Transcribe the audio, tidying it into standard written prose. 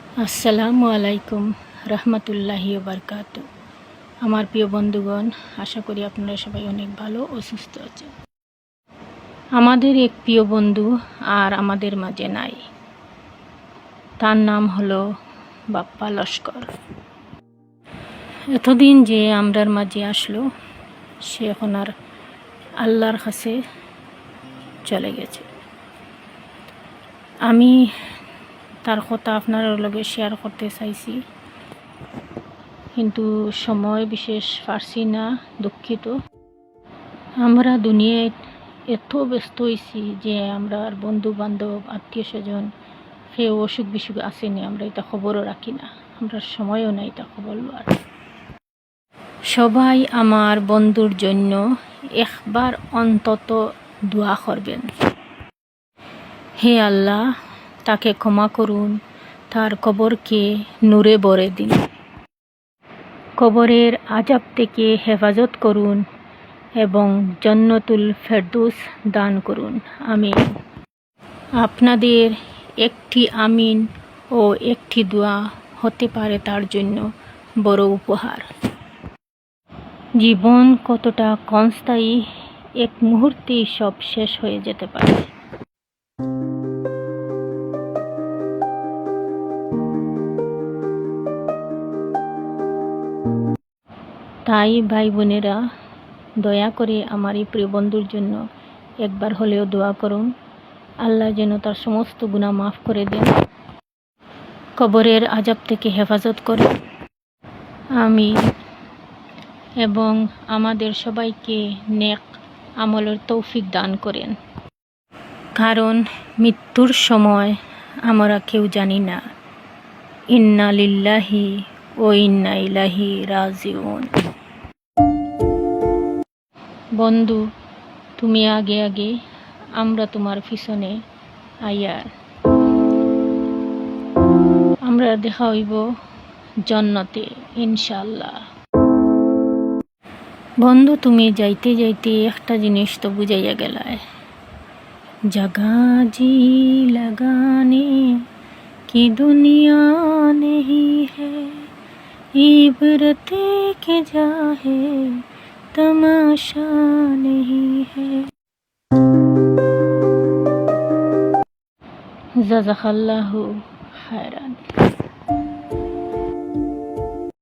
আসসালামু আলাইকুম রহমতুল্লাহি বারকাতু। আমার প্রিয় বন্ধুগণ, আশা করি আপনারা সবাই অনেক ভালো ও সুস্থ আছেন। আমাদের এক প্রিয় বন্ধু আর আমাদের মাঝে নাই। তার নাম হলো বাপ্পা লস্কর। এতদিন যে আমরার মাঝে আসলো, সে এখন আর আল্লাহর কাছে চলে গেছে। আমি তার কথা আপনার লগে শেয়ার করতে চাইছি, কিন্তু সময় বিশেষ পারছি না, দুঃখিত। আমরা দুনিয়ায় এত ব্যস্ত হয়েছি যে আমরা বন্ধু বান্ধব আত্মীয় স্বজন কেউ অসুখ বিসুখ আসেনি, আমরা এটা খবরও রাখি না, আমরা সময়ও নাই এটা খবর লওয়ার। সবাই আমার বন্ধুর জন্য একবার অন্তত দোয়া করবেন। হে আল্লাহ, তাকে ক্ষমা করুন, তার কবরকে নূরে ভরে দিন, কবরের আযাব থেকে হেফাজত করুন এবং জান্নাতুল ফেরদৌস দান করুন। আমিন। আপনাদের একটি আমিন ও একটি দোয়া হতে পারে তার জন্য বড় উপহার। জীবন কতটা ক্ষণস্থায়ী, এক মুহূর্তেই সব শেষ হয়ে যেতে পারে। তাই ভাই বোনেরা, দয়া করে আমার এই প্রিয় বন্ধুর জন্য একবার হলেও দোয়া করুন। আল্লাহ যেন তার সমস্ত গুনাহ মাফ করে দেন, কবরের আযাব থেকে হেফাজত করেন। আমিন। এবং আমাদের সবাইকে নেক আমলের তৌফিক দান করেন, কারণ মৃত্যুর সময় আমরা কেউ জানি না। ইন্না লিল্লাহি ও ইন্না ইলাইহি রাজিউন। বন্ধু, তুমি আগে আগে, আমরা তোমার পিছনে আইয়ার। আমরা দেখা হইব জান্নাতে ইনশাআল্লাহ। বন্ধু, তুমি যাইতে যাইতে একটা জিনিস তো বুঝাইয়া গেলায়, জাগা জি লাগানে কি দুনিয়া নেহি হে, ইবরতে কে জাহে तमाशा नहीं है। जज़ाकल्लाहु खैरान।